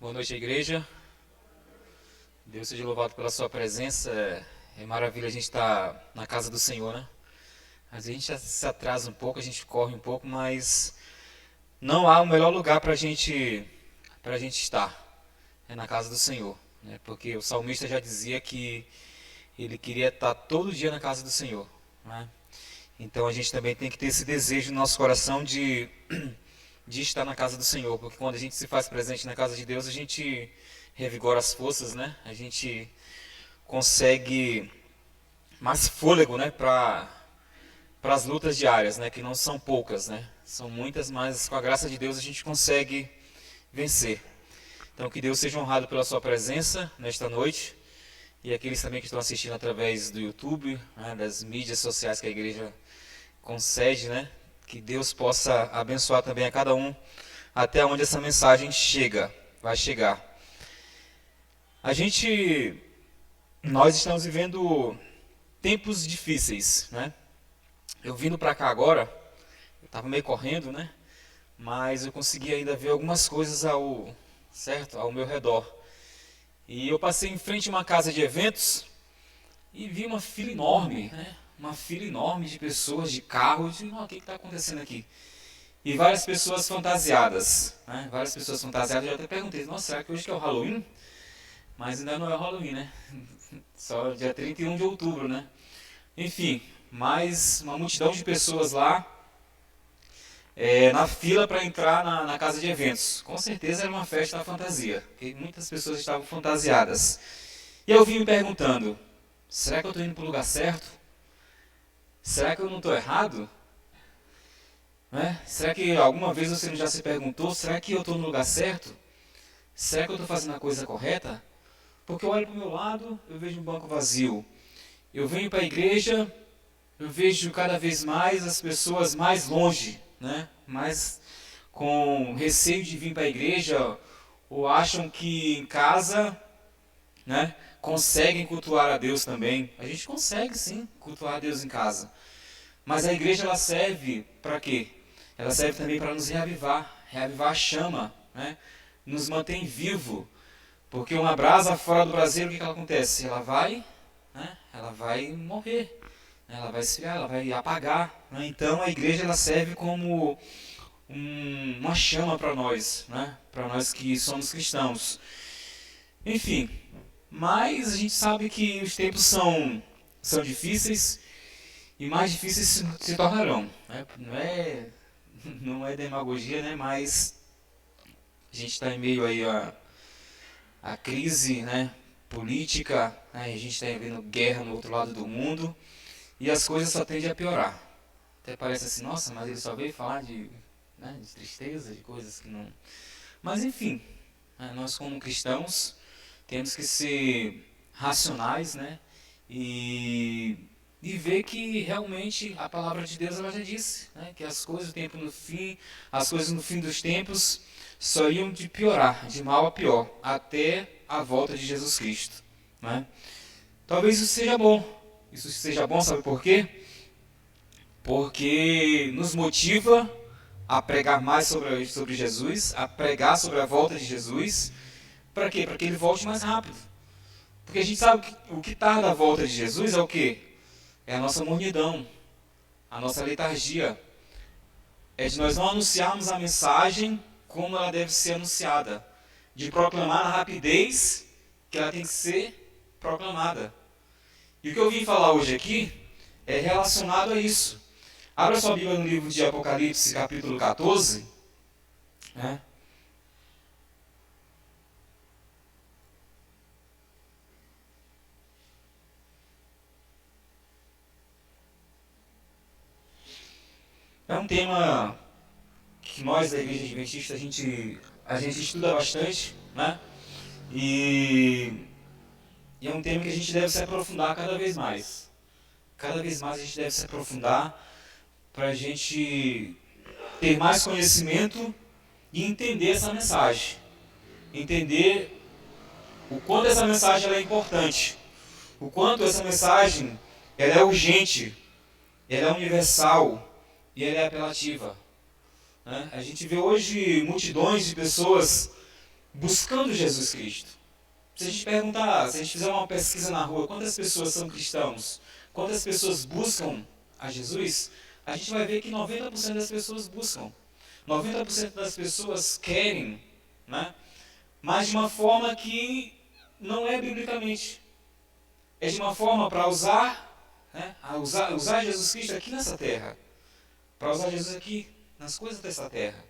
Boa noite, igreja. Deus seja louvado pela sua presença. É maravilha a gente estar na casa do Senhor, né? Às vezes a gente se atrasa um pouco, a gente corre um pouco, mas não há o melhor lugar para gente estar. É na casa do Senhor, né? Porque o salmista já dizia que ele queria estar todo dia na casa do Senhor, né? Então a gente também tem que ter esse desejo no nosso coração de estar na casa do Senhor, porque quando a gente se faz presente na casa de Deus, a gente revigora as forças, né? A gente consegue mais fôlego, né, para as lutas diárias, né, que não são poucas, né? São muitas, mas com a graça de Deus a gente consegue vencer. Então que Deus seja honrado pela sua presença nesta noite e aqueles também que estão assistindo através do YouTube, né, das mídias sociais que a igreja concede, né? Que Deus possa abençoar também a cada um até onde essa mensagem vai chegar. Nós estamos vivendo tempos difíceis, né? Eu vindo para cá agora, eu estava meio correndo, né? Mas eu consegui ainda ver algumas coisas ao meu redor. E eu passei em frente a uma casa de eventos e vi uma fila enorme, né? Uma fila enorme de pessoas, de carros. E o que está acontecendo aqui? E várias pessoas fantasiadas, né? Várias pessoas fantasiadas. Eu até perguntei, nossa, será que hoje que é o Halloween? Mas ainda não é o Halloween, né? Só dia 31 de outubro, né? Enfim, mais uma multidão de pessoas lá na fila para entrar na casa de eventos. Com certeza era uma festa da fantasia, porque muitas pessoas estavam fantasiadas. E eu vim me perguntando, será que eu estou indo para o lugar certo? Será que eu não estou errado? Né? Será que alguma vez você já se perguntou, será que eu estou no lugar certo? Será que eu estou fazendo a coisa correta? Porque eu olho para o meu lado, eu vejo um banco vazio. Eu venho para a igreja, eu vejo cada vez mais as pessoas mais longe, né? Mais com receio de vir para a igreja, ou acham que em casa, né, conseguem cultuar a Deus também. A gente consegue sim cultuar a Deus em casa. Mas a igreja ela serve para quê? Ela serve também para nos reavivar a chama, né? Nos mantém vivo. Porque uma brasa fora do braseiro, o que ela acontece? Ela vai morrer, né? Ela vai esfriar, ela vai apagar, né? Então a igreja ela serve como uma chama para nós, né? Para nós que somos cristãos. Enfim, mas a gente sabe que os tempos são difíceis e mais difíceis se tornarão, né? Não é demagogia, né? Mas a gente está em meio aí a crise, né, política, né, a gente está vendo guerra no outro lado do mundo e as coisas só tendem a piorar. Até parece assim, nossa, mas ele só veio falar né, de tristeza, de coisas que não... Mas enfim, né, nós como cristãos temos que ser racionais, né, e ver que realmente a palavra de Deus ela já disse, né, que as coisas do tempo no fim, as coisas no fim dos tempos só iam de piorar, de mal a pior, até a volta de Jesus Cristo, né? Talvez isso seja bom. Isso seja bom, sabe por quê? Porque nos motiva a pregar mais sobre Jesus, a pregar sobre a volta de Jesus. Para quê? Para que ele volte mais rápido. Porque a gente sabe que o que tarda a volta de Jesus é o quê? É a nossa mornidão, a nossa letargia. É de nós não anunciarmos a mensagem como ela deve ser anunciada. De proclamar na rapidez que ela tem que ser proclamada. E o que eu vim falar hoje aqui é relacionado a isso. Abra sua Bíblia no livro de Apocalipse, capítulo 14. Né? É um tema que nós da Igreja Adventista a gente estuda bastante, né? E é um tema que a gente deve se aprofundar cada vez mais. Cada vez mais a gente deve se aprofundar para a gente ter mais conhecimento e entender essa mensagem. Entender o quanto essa mensagem ela é importante. O quanto essa mensagem ela é urgente, ela é universal e ela é apelativa. Né? A gente vê hoje multidões de pessoas buscando Jesus Cristo. Se a gente perguntar, se a gente fizer uma pesquisa na rua, quantas pessoas são cristãos, quantas pessoas buscam a Jesus, a gente vai ver que 90% das pessoas buscam. 90% das pessoas querem, né? Mas de uma forma que não é biblicamente. É de uma forma para usar, né? Usar Jesus Cristo aqui nessa terra. Para usar Jesus aqui nas coisas dessa terra.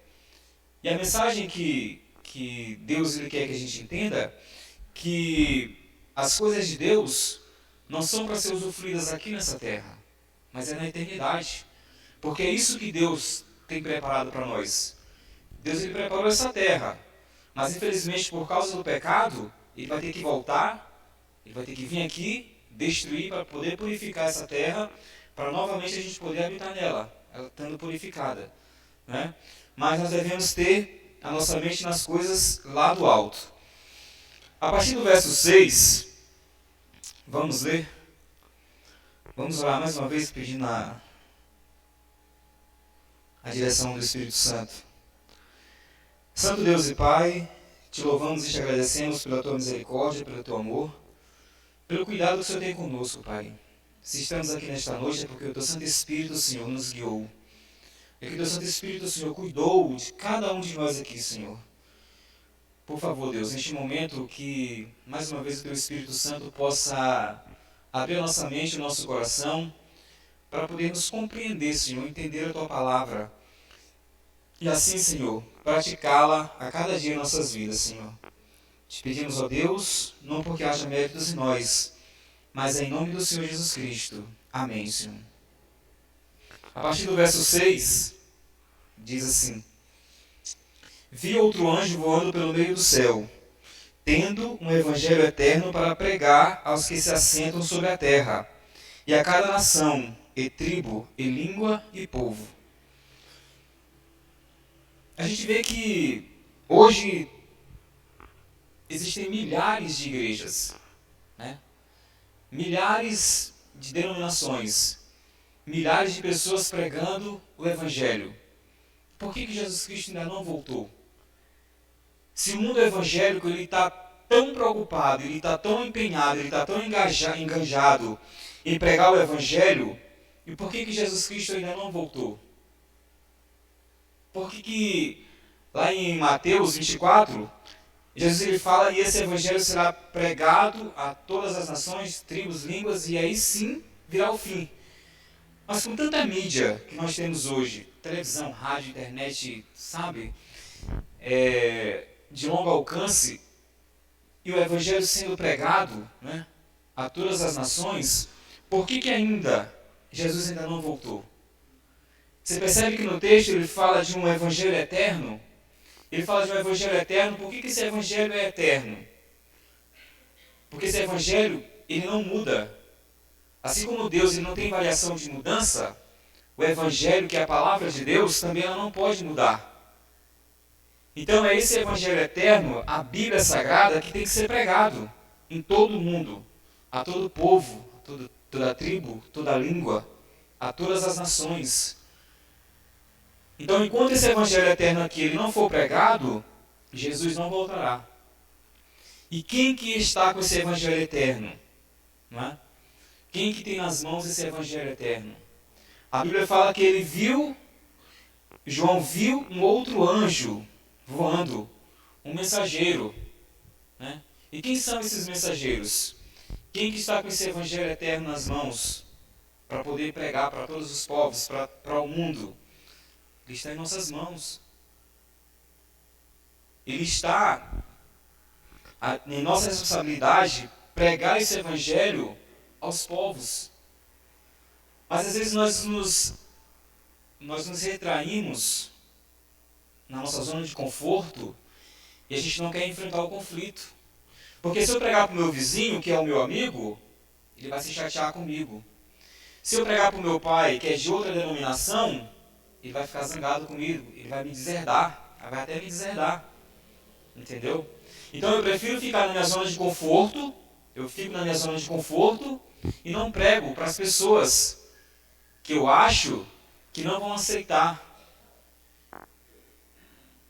E a mensagem que Deus ele quer que a gente entenda, que as coisas de Deus não são para ser usufruídas aqui nessa terra, mas é na eternidade. Porque é isso que Deus tem preparado para nós. Deus ele preparou essa terra, mas infelizmente por causa do pecado, ele vai ter que voltar, ele vai ter que vir aqui, destruir para poder purificar essa terra, para novamente a gente poder habitar nela, ela estando purificada, né? Mas nós devemos ter a nossa mente nas coisas lá do alto. A partir do verso 6, vamos ler? Vamos orar mais uma vez pedindo a direção do Espírito Santo. Santo Deus e Pai, te louvamos e te agradecemos pela tua misericórdia, pelo teu amor, pelo cuidado que o Senhor tem conosco, Pai. Se estamos aqui nesta noite é porque o teu Santo Espírito, Senhor, nos guiou. É que o teu Santo Espírito, Senhor, cuidou de cada um de nós aqui, Senhor. Por favor, Deus, neste momento que, mais uma vez, o teu Espírito Santo possa abrir a nossa mente e o nosso coração para podermos compreender, Senhor, entender a tua palavra. E assim, Senhor, praticá-la a cada dia em nossas vidas, Senhor. Te pedimos, ó Deus, não porque haja méritos em nós, mas em nome do Senhor Jesus Cristo. Amém, Senhor. A partir do verso 6, diz assim: Vi outro anjo voando pelo meio do céu, tendo um evangelho eterno para pregar aos que se assentam sobre a terra, e a cada nação, e tribo, e língua, e povo. A gente vê que hoje existem milhares de igrejas, né? Milhares de denominações, milhares de pessoas pregando o evangelho. Por que Jesus Cristo ainda não voltou? Se o mundo evangélico está tão preocupado, ele está tão empenhado, ele está tão engajado em pregar o evangelho, e por que Jesus Cristo ainda não voltou? Por que lá em Mateus 24, Jesus ele fala e esse evangelho será pregado a todas as nações, tribos, línguas, e aí sim virá o fim. Mas com tanta mídia que nós temos hoje, televisão, rádio, internet, sabe, de longo alcance, e o evangelho sendo pregado, né, a todas as nações, por que ainda Jesus ainda não voltou? Você percebe que no texto ele fala de um evangelho eterno? Ele fala de um evangelho eterno, por que esse evangelho é eterno? Porque esse evangelho, ele não muda. Assim como Deus ele não tem variação de mudança, o evangelho, que é a palavra de Deus, também ela não pode mudar. Então é esse evangelho eterno, a Bíblia Sagrada, que tem que ser pregado em todo o mundo, a todo povo, toda tribo, toda língua, a todas as nações. Então, enquanto esse evangelho eterno aqui ele não for pregado, Jesus não voltará. E quem que está com esse evangelho eterno? Não é? Quem que tem nas mãos esse evangelho eterno? A Bíblia fala que ele viu, João viu um outro anjo voando, um mensageiro, né? E quem são esses mensageiros? Quem que está com esse evangelho eterno nas mãos para poder pregar para todos os povos, para o mundo? Ele está em nossas mãos. Ele está em nossa responsabilidade pregar esse evangelho aos povos. Mas às vezes nós nos retraímos na nossa zona de conforto e a gente não quer enfrentar o conflito. Porque se eu pregar para o meu vizinho, que é o meu amigo, ele vai se chatear comigo. Se eu pregar para o meu pai, que é de outra denominação, ele vai ficar zangado comigo, ele vai me deserdar, vai até me deserdar. Entendeu? Então eu prefiro ficar na minha zona de conforto, eu fico na minha zona de conforto e não prego para as pessoas que eu acho que não vão aceitar.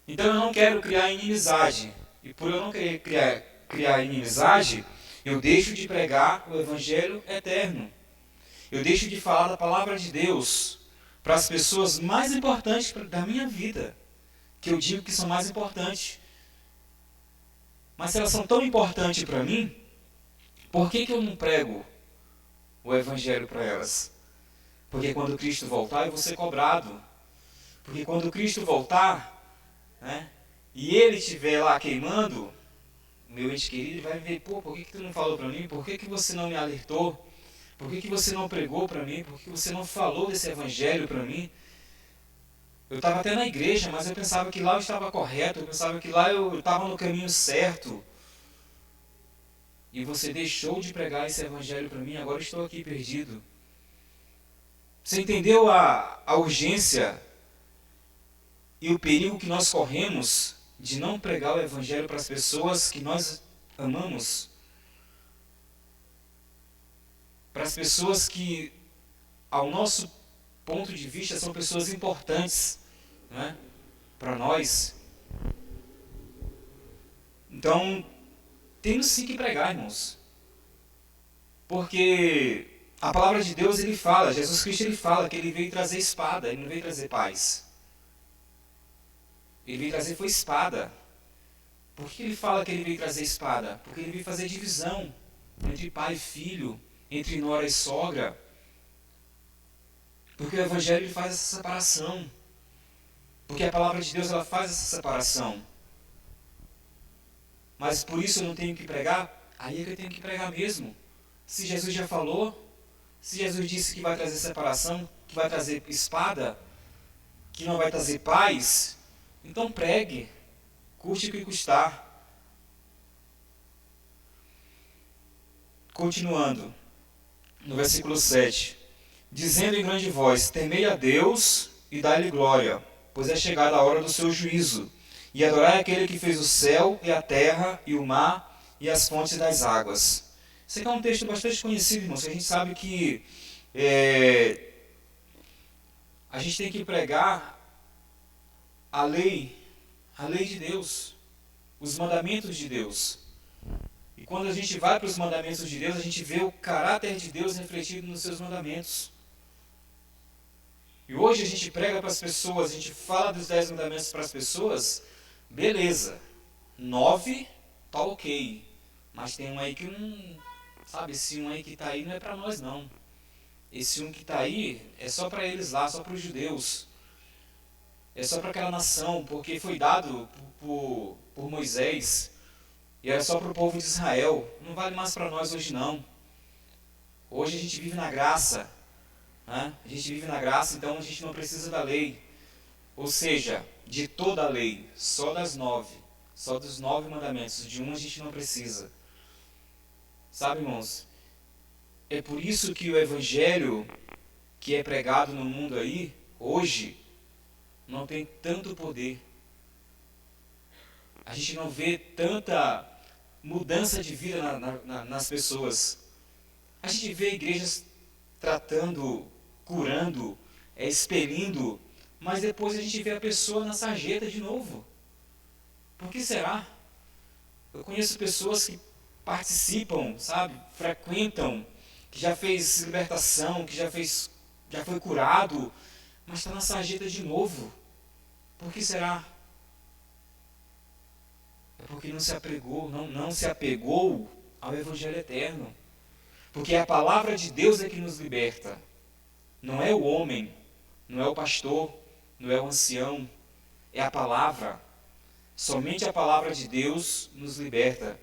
Então eu não quero criar inimizade. e por eu não querer criar inimizade, eu deixo de pregar o evangelho eterno. Eu deixo de falar da palavra de Deus para as pessoas mais importantes da minha vida, que eu digo que são mais importantes. Mas se elas são tão importantes para mim, por que eu não prego o evangelho para elas? Porque quando Cristo voltar, eu vou ser cobrado. Porque quando Cristo voltar, né, e Ele estiver lá queimando, meu ente querido vai me ver, pô, por que tu não falou para mim? Por que você não me alertou? Por que você não pregou para mim? Por que você não falou desse evangelho para mim? Eu estava até na igreja, mas eu pensava que lá eu estava correto, eu pensava que lá eu estava no caminho certo. E você deixou de pregar esse evangelho para mim, agora eu estou aqui perdido. Você entendeu a urgência e o perigo que nós corremos de não pregar o evangelho para as pessoas que nós amamos? Para as pessoas que, ao nosso ponto de vista, são pessoas importantes, né, para nós. Então, temos sim que pregar, irmãos. Porque a palavra de Deus, ele fala, Jesus Cristo, ele fala que ele veio trazer espada, ele não veio trazer paz. Ele veio trazer foi espada. Por que ele fala que ele veio trazer espada? Porque ele veio fazer divisão entre pai e filho, entre nora e sogra. Porque o evangelho ele faz essa separação. Porque a palavra de Deus ela faz essa separação. Mas por isso eu não tenho que pregar? Aí é que eu tenho que pregar mesmo. Se Jesus já falou, se Jesus disse que vai trazer separação, que vai trazer espada, que não vai trazer paz, então pregue, custe o que custar. Continuando, no versículo 7. Dizendo em grande voz, temei a Deus e dai-lhe glória, pois é chegada a hora do seu juízo, e adorai aquele que fez o céu e a terra e o mar e as fontes das águas. Esse aqui é um texto bastante conhecido, irmãos, que a gente sabe que a gente tem que pregar a lei de Deus, os mandamentos de Deus. E quando a gente vai para os mandamentos de Deus, a gente vê o caráter de Deus refletido nos seus mandamentos. E hoje a gente prega para as pessoas, a gente fala dos 10 mandamentos para as pessoas, beleza, 9 tá ok, mas tem um aí que não, sabe, esse um aí que está aí não é para nós não. Esse um que está aí é só para eles lá, só para os judeus. É só para aquela nação, porque foi dado por Moisés, e era só para o povo de Israel. Não vale mais para nós hoje não. Hoje a gente vive na graça. Né? A gente vive na graça, então a gente não precisa da lei. Ou seja, de toda a lei, só das 9. Só dos 9 mandamentos. De um a gente não precisa. Sabe, irmãos? É por isso que o evangelho que é pregado no mundo aí, hoje, não tem tanto poder. A gente não vê tanta mudança de vida nas pessoas. A gente vê igrejas tratando, curando, expelindo, mas depois a gente vê a pessoa na sarjeta de novo. Por que será? Eu conheço pessoas que participam, sabe, frequentam, que já fez libertação, que já foi curado, mas está na sarjeta de novo. Por que será? É porque não se apegou, não se apegou ao Evangelho eterno. Porque a palavra de Deus é que nos liberta. Não é o homem, não é o pastor, não é o ancião, é a palavra. Somente a palavra de Deus nos liberta.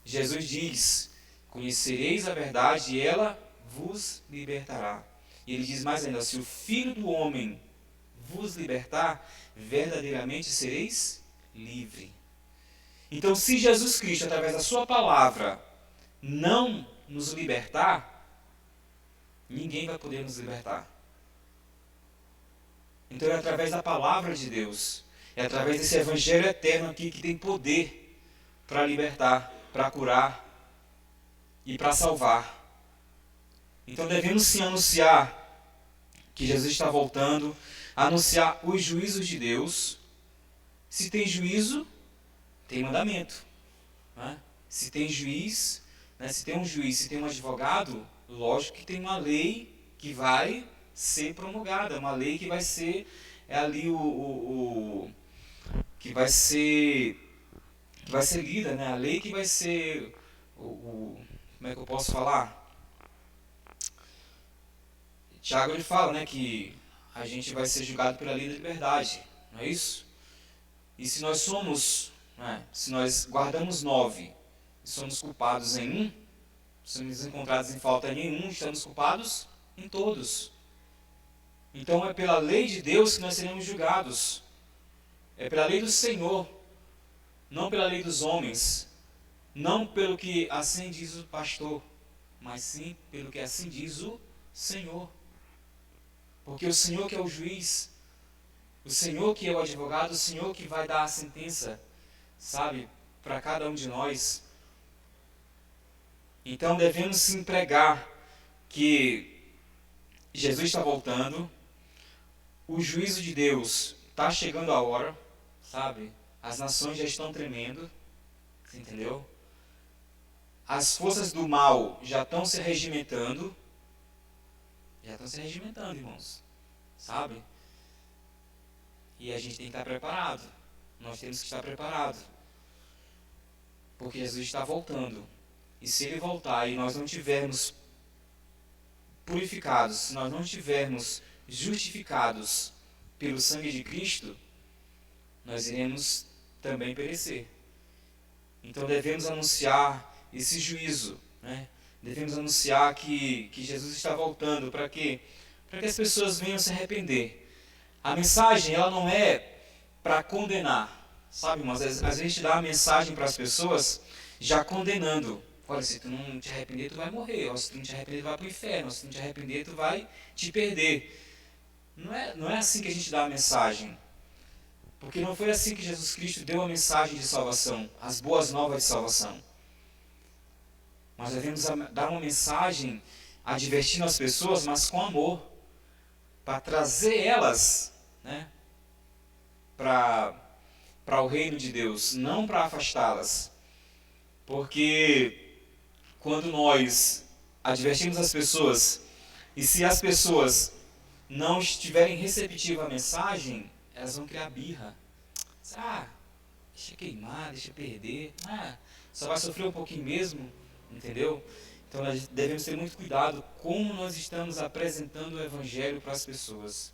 Jesus diz, conhecereis a verdade e ela vos libertará. E ele diz mais ainda, se o Filho do homem vos libertar, verdadeiramente sereis livre. Então, se Jesus Cristo, através da sua palavra, não nos libertar, ninguém vai poder nos libertar. Então, é através da palavra de Deus, é através desse evangelho eterno aqui que tem poder para libertar, para curar e para salvar. Então, devemos sim anunciar que Jesus está voltando, anunciar os juízos de Deus. Se tem juízo, Tem mandamento. Né? Se tem juiz, né? Se tem um juiz, se tem um advogado, lógico que tem uma lei que vai ser promulgada, uma lei que vai ser ali que vai ser lida, né? A lei que vai ser como é que eu posso falar? Tiago ele fala, né, que a gente vai ser julgado pela lei da liberdade, não é isso? E se nós somos, né, se nós guardamos 9 e somos culpados em um, somos encontrados em falta em nenhum, estamos culpados em todos. Então é pela lei de Deus que nós seremos julgados. É pela lei do Senhor, não pela lei dos homens, não pelo que assim diz o pastor, mas sim pelo que assim diz o Senhor. Porque o Senhor que é o juiz, o Senhor que é o advogado, o Senhor que vai dar a sentença, sabe, para cada um de nós. Então devemos se empregar que Jesus está voltando, o juízo de Deus está chegando a hora, sabe? As nações já estão tremendo, você entendeu? As forças do mal já estão se regimentando, irmãos, sabe? E a gente tem que estar preparado, nós temos que estar preparados, porque Jesus está voltando. E se Ele voltar e nós não tivermos purificados, se nós não tivermos justificados pelo sangue de Cristo, nós iremos também perecer. Então devemos anunciar esse juízo, né? Devemos anunciar que Jesus está voltando. Para quê? Para que as pessoas venham se arrepender. A mensagem ela não é para condenar, sabe, mas às vezes a gente dá a mensagem para as pessoas já condenando. Olha, se tu não te arrepender, tu vai morrer. Ou se tu não te arrepender, tu vai para o inferno. Ou se tu não te arrepender, tu vai te perder. Não é assim que a gente dá a mensagem. Porque não foi assim que Jesus Cristo deu a mensagem de salvação, as boas novas de salvação. Mas devemos dar uma mensagem advertindo as pessoas, mas com amor, para trazer elas, né, para o reino de Deus, não para afastá-las. Porque quando nós advertimos as pessoas, e se as pessoas não estiverem receptivas à mensagem, elas vão criar birra. Deixa queimar, deixa perder. Só vai sofrer um pouquinho mesmo, entendeu? Então nós devemos ter muito cuidado como nós estamos apresentando o Evangelho para as pessoas.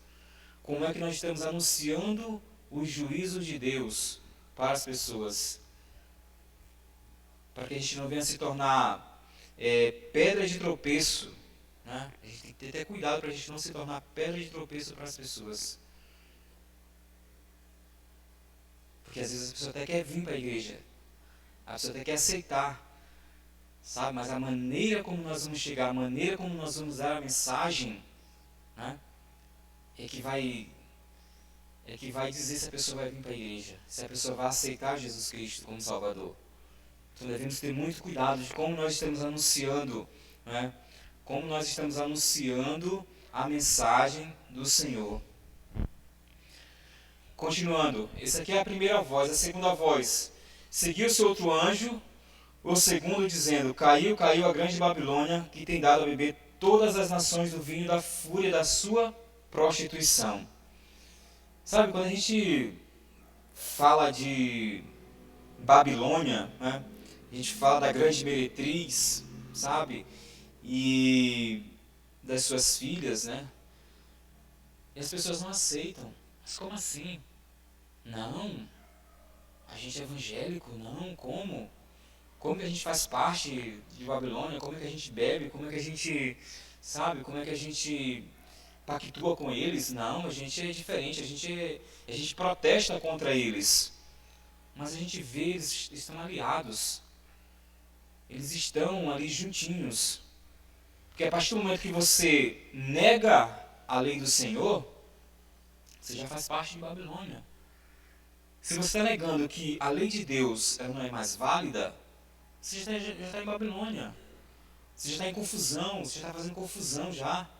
Como é que nós estamos anunciando o juízo de Deus para as pessoas. Para que a gente não venha se tornar pedra de tropeço. Né? A gente tem que ter até cuidado para a gente não se tornar pedra de tropeço para as pessoas. Porque às vezes a pessoa até quer vir para a igreja. A pessoa até quer aceitar. Sabe? Mas a maneira como nós vamos chegar, a maneira como nós vamos dar a mensagem, né, é que vai dizer se a pessoa vai vir para a igreja. Se a pessoa vai aceitar Jesus Cristo como Salvador. Então devemos ter muito cuidado de como nós estamos anunciando, né, como nós estamos anunciando a mensagem do Senhor. Continuando, essa aqui é a primeira voz. A segunda voz: seguiu-se outro anjo, o segundo, dizendo: caiu, caiu a grande Babilônia, que tem dado a beber todas as nações do vinho da fúria da sua prostituição. Sabe, quando a gente fala de Babilônia, né, a gente fala da grande meretriz, sabe, e das suas filhas, né, e as pessoas não aceitam. Mas como assim? Não, a gente é evangélico? Não, como? Como que a gente faz parte de Babilônia? Como é que a gente bebe? Como é que a gente, sabe, como é que a gente pactua com eles? Não, a gente é diferente, a gente protesta contra eles. Mas a gente vê, eles estão aliados. Eles estão ali juntinhos. Porque a partir do momento que você nega a lei do Senhor, você já faz parte de Babilônia. Se você está negando que a lei de Deus ela não é mais válida, você já está em Babilônia. Você já está em confusão, você já está fazendo confusão já.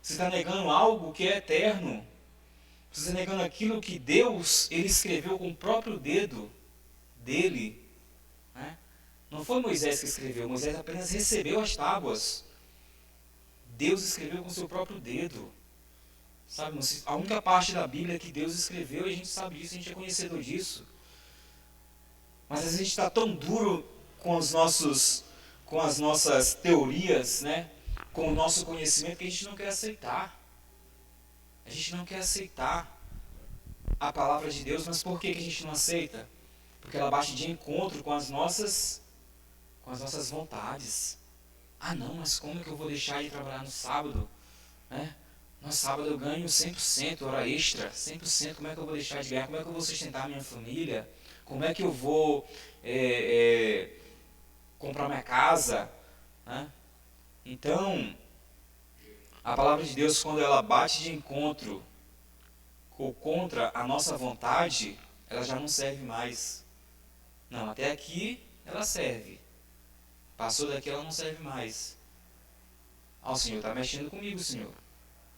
Você está negando algo que é eterno. Você está negando aquilo que Deus ele escreveu com o próprio dedo dele, né? Não foi Moisés que escreveu, Moisés apenas recebeu as tábuas. Deus escreveu com seu próprio dedo. Sabe, a única parte da Bíblia que Deus escreveu, e a gente sabe disso, a gente é conhecedor disso. Mas às vezes a gente está tão duro com as nossas teorias, né? Com o nosso conhecimento, que a gente não quer aceitar. A gente não quer aceitar a palavra de Deus, mas por que a gente não aceita? Porque ela bate de encontro com as nossas vontades. Ah não, mas como é que eu vou deixar de trabalhar no sábado? Né? No sábado eu ganho 100%, hora extra, 100%, como é que eu vou deixar de ganhar? Como é que eu vou sustentar a minha família? Como é que eu vou comprar minha casa? Né? Então, a palavra de Deus, quando ela bate de encontro ou contra a nossa vontade, ela já não serve mais. Não, até aqui ela serve. Passou daqui, ela não serve mais. Ah, o Senhor está mexendo comigo, Senhor.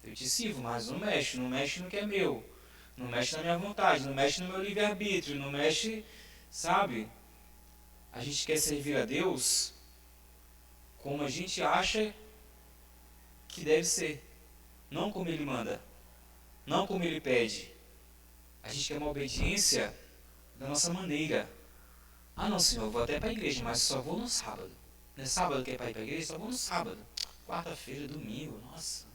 Eu te sirvo, mas não mexe no que é meu. Não mexe na minha vontade, não mexe no meu livre-arbítrio, não mexe, sabe? A gente quer servir a Deus como a gente acha que deve ser. Não como Ele manda. Não como Ele pede. A gente quer uma obediência da nossa maneira. Ah não, Senhor, eu vou até para a igreja, mas só vou no sábado. Não é sábado que é para ir para a igreja? Só vou no sábado. Quarta-feira, domingo, nossa,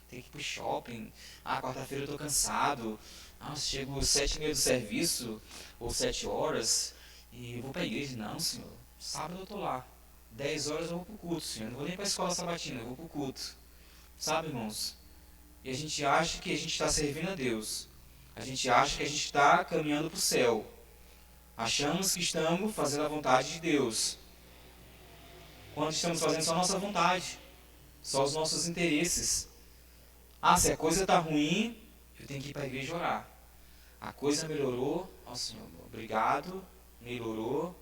tem que ir pro shopping. Ah, quarta-feira eu tô cansado. Ah, chego 7h30 do serviço, ou 7 horas, e vou pra igreja. Não, Senhor, sábado eu tô lá. 10 horas eu vou pro culto, Senhor. Não vou nem pra escola sabatina, eu vou pro culto. Sabe, irmãos? E a gente acha que a gente está servindo a Deus. A gente acha que a gente está caminhando pro céu. Achamos que estamos fazendo a vontade de Deus, quando estamos fazendo só a nossa vontade, só os nossos interesses. Ah, se a coisa está ruim, eu tenho que ir para a igreja orar. A coisa melhorou, ó Senhor, obrigado, melhorou.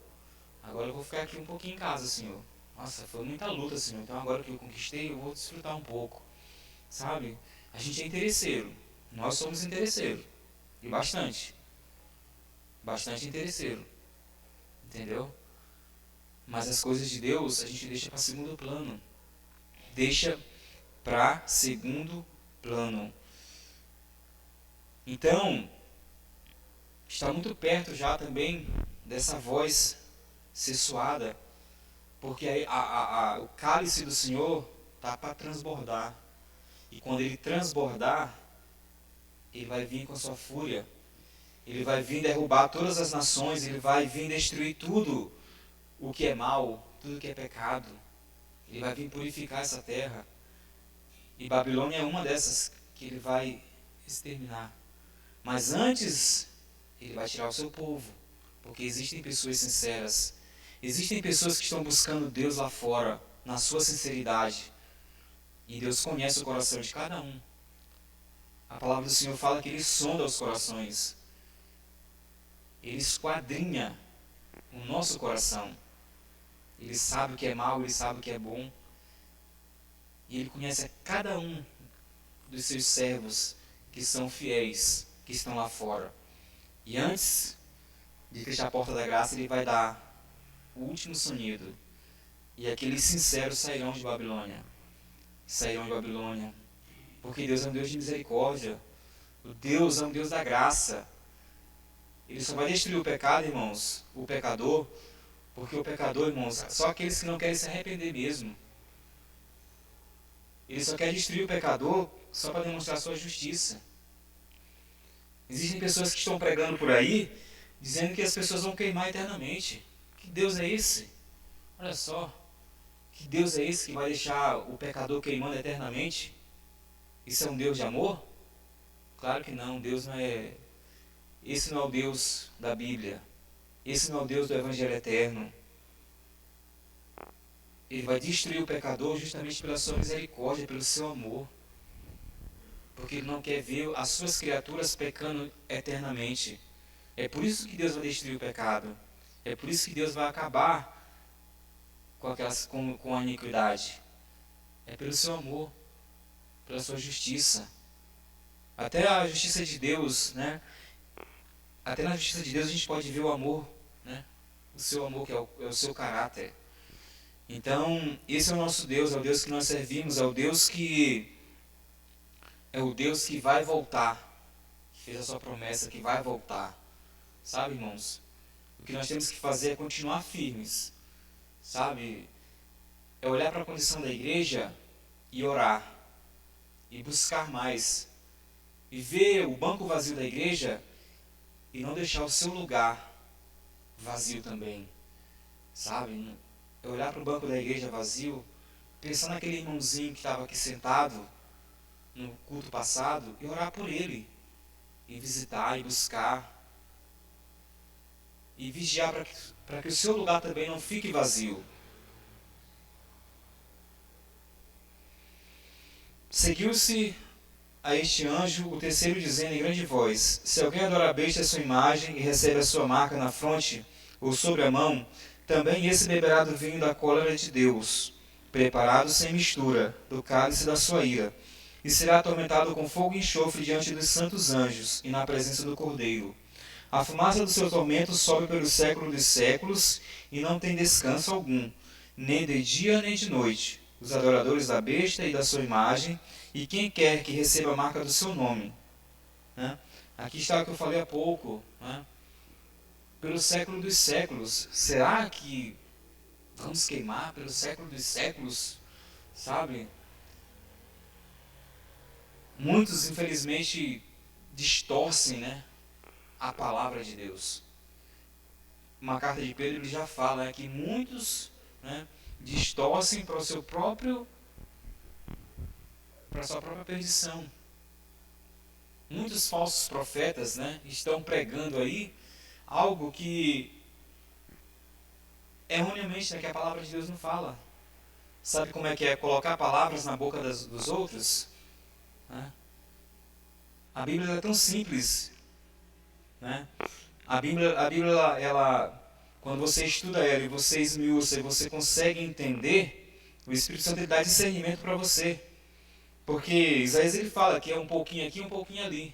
Agora eu vou ficar aqui um pouquinho em casa, Senhor. Nossa, foi muita luta, Senhor. Então agora que eu conquistei, eu vou desfrutar um pouco. Sabe? A gente é interesseiro. Nós somos interesseiros. E bastante. Bastante interesseiro. Entendeu? Mas as coisas de Deus a gente deixa para segundo plano. Deixa para segundo plano. Então, está muito perto já também dessa voz ser suada, porque o cálice do Senhor está para transbordar. E quando ele transbordar, ele vai vir com a sua fúria. Ele vai vir derrubar todas as nações, ele vai vir destruir tudo o que é mal, tudo que é pecado. Ele vai vir purificar essa terra. E Babilônia é uma dessas que ele vai exterminar. Mas antes, ele vai tirar o seu povo. Porque existem pessoas sinceras. Existem pessoas que estão buscando Deus lá fora, na sua sinceridade. E Deus conhece o coração de cada um. A palavra do Senhor fala que Ele sonda os corações. Ele esquadrinha o nosso coração. Ele sabe o que é mal, Ele sabe o que é bom. E Ele conhece a cada um dos seus servos que são fiéis, que estão lá fora. E antes de fechar a porta da graça, Ele vai dar o último sonido. E aqueles sinceros sairão de Babilônia. Sairão de Babilônia. Porque Deus é um Deus de misericórdia. O Deus é um Deus da graça. Ele só vai destruir o pecado, irmãos, o pecador, porque o pecador, irmãos, só aqueles que não querem se arrepender mesmo. Ele só quer destruir o pecador só para demonstrar sua justiça. Existem pessoas que estão pregando por aí, dizendo que as pessoas vão queimar eternamente. Que Deus é esse? Olha só. Que Deus é esse que vai deixar o pecador queimando eternamente? Isso é um Deus de amor? Claro que não, Deus não é... Esse não é o Deus da Bíblia. Esse não é o Deus do Evangelho Eterno. Ele vai destruir o pecador justamente pela sua misericórdia, pelo seu amor. Porque Ele não quer ver as suas criaturas pecando eternamente. É por isso que Deus vai destruir o pecado. É por isso que Deus vai acabar com a iniquidade. É pelo seu amor, pela sua justiça. Até a justiça de Deus, né? Até na justiça de Deus a gente pode ver o amor, né? o seu amor, que é o seu caráter. Então, esse é o nosso Deus, é o Deus que nós servimos, é o Deus que vai voltar, que fez a sua promessa que vai voltar. Sabe, irmãos? O que nós temos que fazer é continuar firmes, sabe? É olhar para a condição da igreja e orar, e buscar mais, e ver o banco vazio da igreja e não deixar o seu lugar vazio também, sabe? É olhar para o banco da igreja vazio, pensar naquele irmãozinho que estava aqui sentado no culto passado e orar por ele, e visitar e buscar, e vigiar para que o seu lugar também não fique vazio. Seguiu-se a este anjo o terceiro dizendo em grande voz: se alguém adora a besta a sua imagem e recebe a sua marca na fronte ou sobre a mão, também esse beberá do vinho da cólera de Deus, preparado sem mistura, do cálice da sua ira, e será atormentado com fogo e enxofre diante dos santos anjos e na presença do Cordeiro. A fumaça do seu tormento sobe pelo século dos séculos e não tem descanso algum, nem de dia nem de noite. Os adoradores da besta e da sua imagem, e quem quer que receba a marca do seu nome. Né? Aqui está o que eu falei há pouco. Né? Pelo século dos séculos. Será que vamos queimar pelo século dos séculos? Sabe? Muitos, infelizmente, distorcem, né, a palavra de Deus. Uma carta de Pedro ele já fala, né, que muitos, né, distorcem para sua própria perdição. Muitos falsos profetas, né, estão pregando aí algo que erroneamente, né, que a palavra de Deus não fala. Sabe como é que é colocar palavras na boca dos outros? Né? A Bíblia é tão simples. Né? A Bíblia ela, quando você estuda ela e você esmiuça e você consegue entender, o Espírito Santo ele dá discernimento para você. Porque Isaías ele fala que é um pouquinho aqui, um pouquinho ali.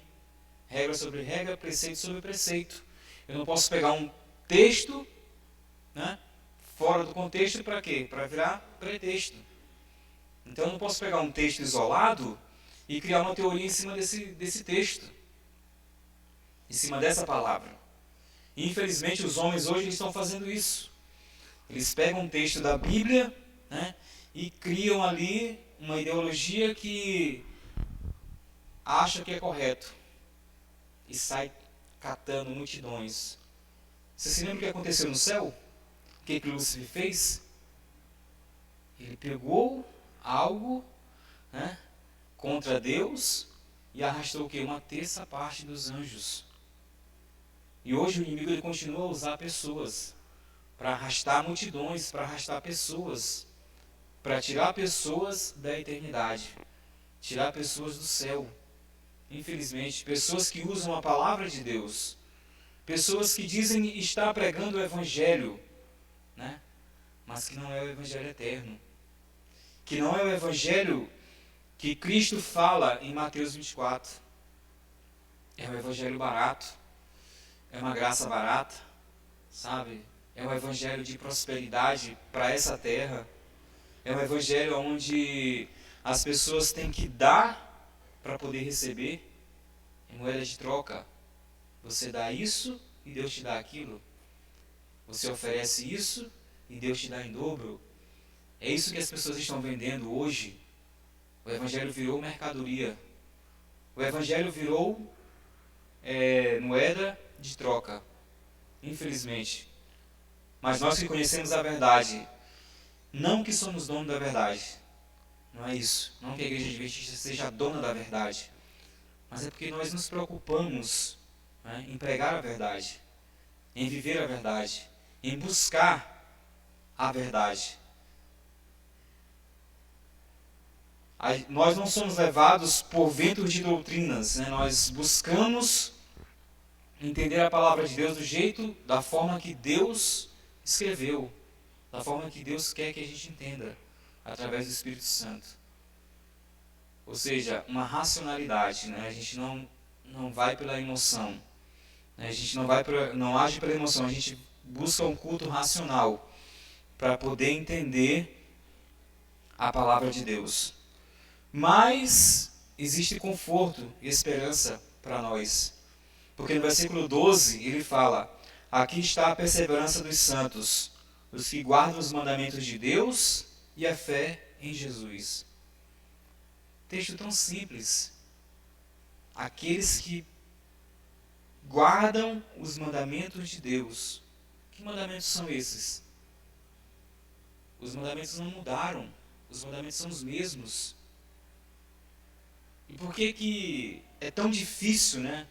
Regra sobre regra, preceito sobre preceito. Eu não posso pegar um texto, né, fora do contexto para quê? Para virar pretexto. Então eu não posso pegar um texto isolado e criar uma teoria em cima desse texto, em cima dessa palavra. E, infelizmente os homens hoje estão fazendo isso. Eles pegam um texto da Bíblia, né, e criam ali uma ideologia que acha que é correto e sai catando multidões. Você se lembra o que aconteceu no céu? O que Lúcifer fez? Ele pegou algo, né, contra Deus e arrastou o quê? Uma terça parte dos anjos. E hoje o inimigo ele continua a usar pessoas para arrastar multidões, para arrastar pessoas, para tirar pessoas da eternidade, tirar pessoas do céu. Infelizmente, pessoas que usam a palavra de Deus, pessoas que dizem estar pregando o Evangelho, né? Mas que não é o Evangelho eterno, que não é o Evangelho que Cristo fala em Mateus 24. É um Evangelho barato, é uma graça barata, sabe? É um Evangelho de prosperidade para essa terra, é um Evangelho onde as pessoas têm que dar para poder receber, em moeda de troca. Você dá isso e Deus te dá aquilo. Você oferece isso e Deus te dá em dobro. É isso que as pessoas estão vendendo hoje. O Evangelho virou mercadoria. O Evangelho virou moeda de troca. Infelizmente. Mas nós que conhecemos a verdade, não que somos donos da verdade. Não é isso. Não que a igreja adventista seja dona da verdade. Mas é porque nós nos preocupamos, né, em pregar a verdade, em viver a verdade, em buscar a verdade. Nós não somos levados por ventos de doutrinas, né? Nós buscamos entender a palavra de Deus do jeito, da forma que Deus escreveu, da forma que Deus quer que a gente entenda, através do Espírito Santo. Ou seja, uma racionalidade, né? A gente não vai pela emoção, né? A gente não age pela emoção, a gente busca um culto racional para poder entender a palavra de Deus. Mas existe conforto e esperança para nós. Porque no versículo 12 ele fala: aqui está a perseverança dos santos, os que guardam os mandamentos de Deus e a fé em Jesus. Texto tão simples. Aqueles que guardam os mandamentos de Deus. Que mandamentos são esses? Os mandamentos não mudaram. Os mandamentos são os mesmos. E por que é tão difícil, né,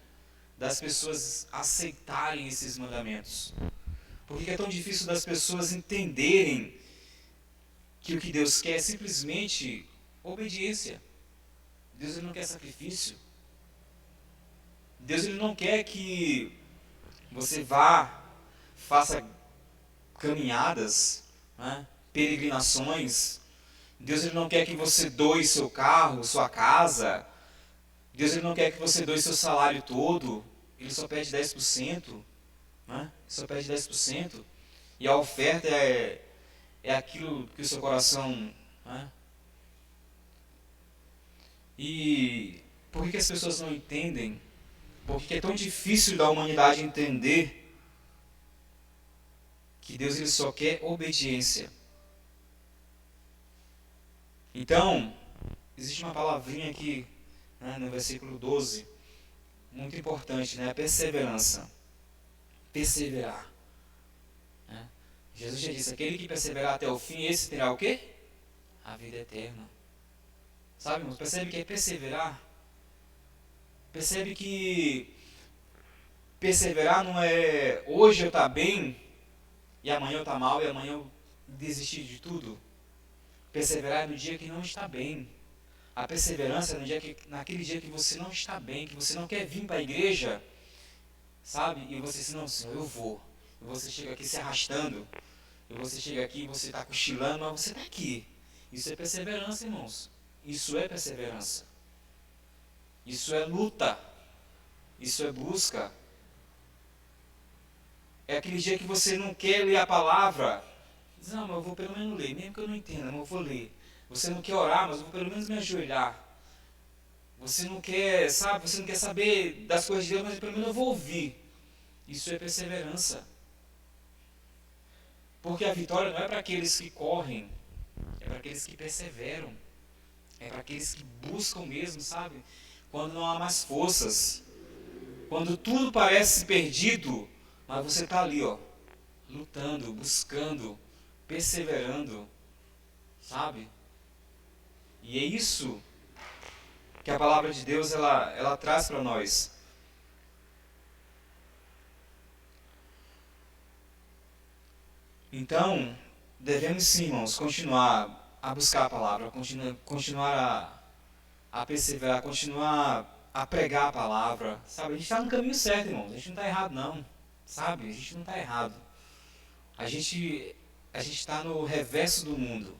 das pessoas aceitarem esses mandamentos? Por que é tão difícil das pessoas entenderem que o que Deus quer é simplesmente obediência? Deus ele não quer sacrifício. Deus ele não quer que você vá, faça caminhadas, né, peregrinações. Deus ele não quer que você doe seu carro, sua casa. Deus ele não quer que você doe seu salário todo. Ele só pede 10%. Né? Só pede 10%. E a oferta é aquilo que o seu coração... Né? E por que as pessoas não entendem? Por que é tão difícil da humanidade entender que Deus ele só quer obediência? Então, existe uma palavrinha aqui, né, no versículo 12, muito importante, né? A perseverança. Perseverar. Né? Jesus já disse, aquele que perseverar até o fim, esse terá o quê? A vida eterna. Sabe, irmãos? Percebe que é perseverar? Percebe que perseverar não é hoje eu estar bem, e amanhã eu estar mal, e amanhã eu desistir de tudo. Perseverar é no dia que não está bem. A perseverança é no dia naquele dia que você não está bem, que você não quer vir para a igreja, sabe? E você diz, não, Senhor, eu vou. E você chega aqui se arrastando, e você chega aqui e você está cochilando, mas você está aqui. Isso é perseverança, irmãos. Isso é perseverança. Isso é luta. Isso é busca. É aquele dia que você não quer ler a palavra. Diz, não, mas eu vou pelo menos ler, mesmo que eu não entenda, mas eu vou ler. Você não quer orar, mas eu vou pelo menos me ajoelhar. Você não quer, sabe, você não quer saber das coisas de Deus, mas pelo menos eu vou ouvir. Isso é perseverança. Porque a vitória não é para aqueles que correm, é para aqueles que perseveram. É para aqueles que buscam mesmo, sabe? Quando não há mais forças. Quando tudo parece perdido, mas você está ali, ó, lutando, buscando, perseverando, sabe? E é isso que a palavra de Deus ela traz para nós. Então, devemos sim, irmãos, continuar a buscar a palavra, continuar a perseverar, continuar a pregar a palavra, sabe? A gente está no caminho certo, irmãos, a gente não está errado não, sabe? A gente não está errado. A gente está no reverso do mundo,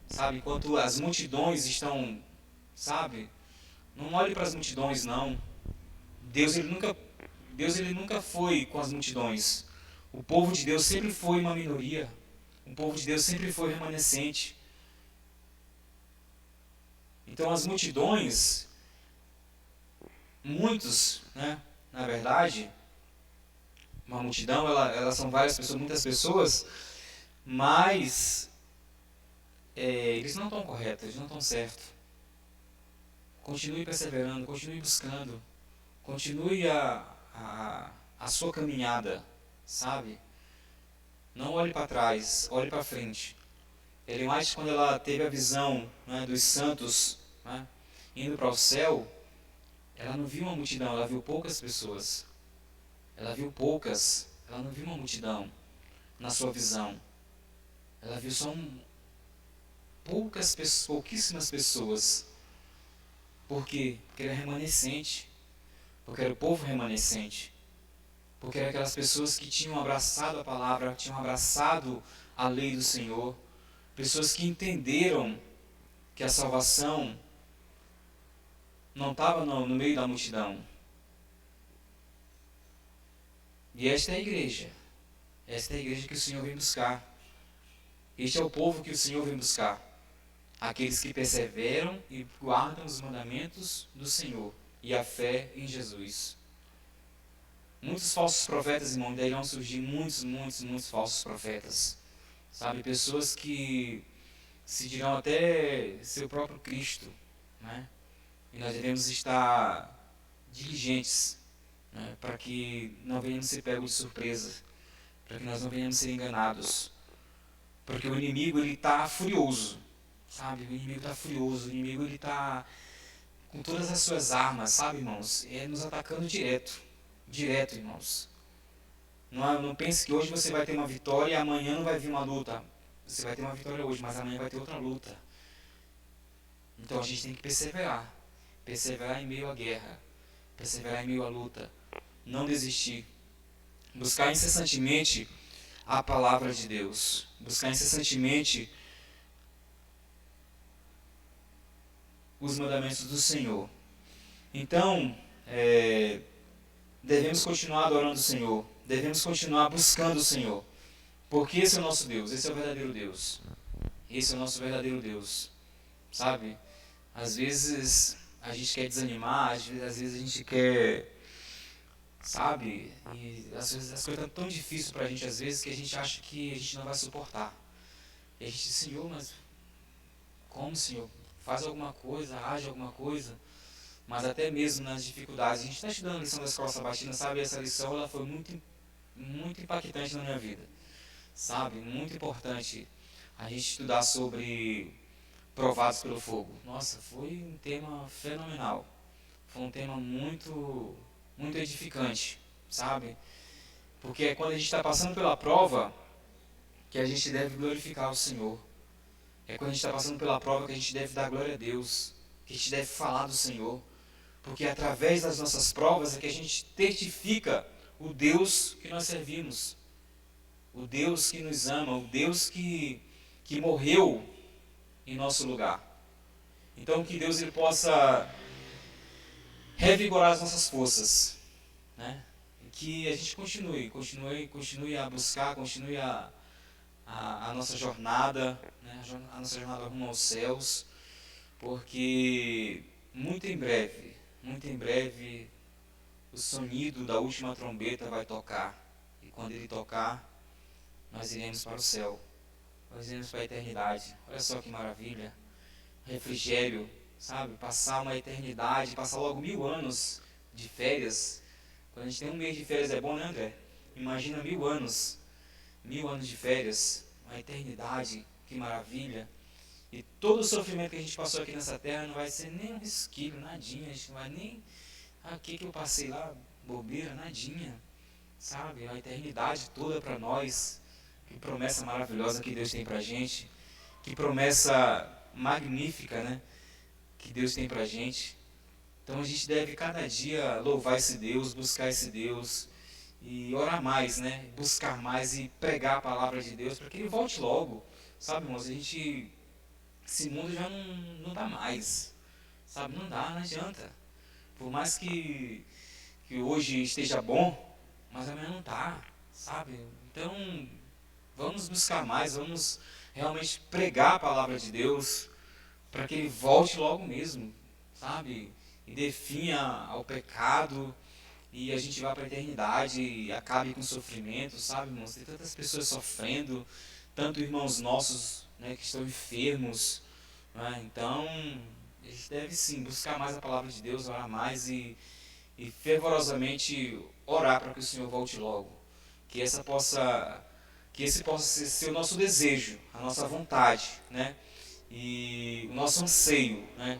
sabe? Enquanto as multidões estão, sabe? Não olhe para as multidões, não. Deus ele nunca foi com as multidões. O povo de Deus sempre foi uma minoria. O povo de Deus sempre foi remanescente. Então as multidões, muitos, né, na verdade, uma multidão, elas são várias pessoas, muitas pessoas, mas eles não estão corretos, eles não estão certos. Continue perseverando, continue buscando, continue a sua caminhada, sabe? Não olhe para trás, olhe para frente. Ellen White, quando ela teve a visão, né, dos santos, né, indo para o céu, ela não viu uma multidão, ela viu poucas pessoas. Ela viu poucas, ela não viu uma multidão na sua visão. Ela viu só pouquíssimas pessoas. Por quê? Porque era remanescente. Porque era o povo remanescente. Porque eram aquelas pessoas que tinham abraçado a palavra, tinham abraçado a lei do Senhor. Pessoas que entenderam que a salvação não estava no meio da multidão. E esta é a igreja. Esta é a igreja que o Senhor vem buscar. Este é o povo que o Senhor vem buscar. Aqueles que perseveram e guardam os mandamentos do Senhor e a fé em Jesus. Muitos falsos profetas, irmão, daí irão surgir muitos falsos profetas. Sabe, pessoas que se dirão até ser o próprio Cristo, né? E nós devemos estar diligentes, né? Para que não venhamos ser pegos de surpresa, para que nós não venhamos ser enganados. Porque o inimigo, ele está furioso, sabe? O inimigo está furioso, o inimigo ele está com todas as suas armas, sabe, irmãos? Nos atacando direto, irmãos. Não pense que hoje você vai ter uma vitória e amanhã não vai vir uma luta. Você vai ter uma vitória hoje, mas amanhã vai ter outra luta. Então a gente tem que perseverar. Perseverar em meio à guerra. Perseverar em meio à luta. Não desistir. Buscar incessantemente a palavra de Deus. Buscar incessantemente os mandamentos do Senhor. Então, devemos continuar adorando o Senhor. Devemos continuar buscando o Senhor. Porque esse é o nosso Deus. Esse é o verdadeiro Deus. Esse é o nosso verdadeiro Deus. Sabe? Às vezes a gente quer desanimar, às vezes a gente quer, sabe? E às vezes as coisas estão tão difíceis pra gente, às vezes, que a gente acha que a gente não vai suportar. E a gente diz, Senhor, mas como, Senhor? Faz alguma coisa, age alguma coisa. Mas até mesmo nas dificuldades, a gente está estudando a lição da escola sabatina, sabe? Essa lição ela foi muito impactante na minha vida. Sabe? Muito importante a gente estudar sobre provados pelo fogo. Nossa, foi um tema fenomenal. Foi um tema muito edificante, sabe? Porque é quando a gente está passando pela prova que a gente deve glorificar o Senhor. É quando a gente está passando pela prova que a gente deve dar glória a Deus, que a gente deve falar do Senhor. Porque é através das nossas provas é que a gente testifica o Deus que nós servimos. O Deus que nos ama, o Deus que morreu em nosso lugar. Então que Deus ele possa revigorar as nossas forças, né? E que a gente continue a buscar, continue a nossa jornada, né? A nossa jornada rumo aos céus, porque muito em breve, o sonido da última trombeta vai tocar, e quando ele tocar, nós iremos para o céu, nós iremos para a eternidade. Olha só que maravilha, refrigério, sabe? Passar uma eternidade, passar logo 1000 anos de férias. Quando a gente tem um mês de férias é bom, né, André? Imagina 1000 anos, 1000 anos de férias, uma eternidade, que maravilha. E todo o sofrimento que a gente passou aqui nessa terra não vai ser nem um resquício, nadinha, a gente não vai nem, o que eu passei lá, bobeira, nadinha, sabe? A eternidade toda para nós. Que promessa maravilhosa que Deus tem pra gente, que promessa magnífica, né? Que Deus tem pra gente. Então a gente deve cada dia louvar esse Deus, buscar esse Deus e orar mais, né? Buscar mais e pregar a palavra de Deus para que ele volte logo, sabe, irmãos? Esse mundo já não dá mais, sabe? Não adianta. Por mais que hoje esteja bom, mas amanhã não tá, sabe? Então vamos buscar mais, vamos realmente pregar a palavra de Deus para que ele volte logo mesmo, sabe? E dê fim ao pecado e a gente vá para a eternidade e acabe com o sofrimento, sabe, irmãos? Tem tantas pessoas sofrendo, tanto irmãos nossos, né, que estão enfermos, né? Então a gente deve sim buscar mais a palavra de Deus, orar mais e fervorosamente orar para que o Senhor volte logo. Que esse possa ser o nosso desejo, a nossa vontade, né? E o nosso anseio, né?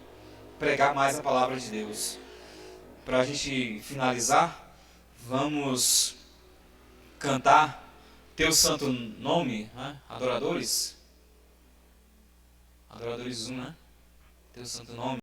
Pregar mais a palavra de Deus. Para a gente finalizar, vamos cantar Teu Santo Nome, né? Adoradores 1, né? Teu Santo Nome.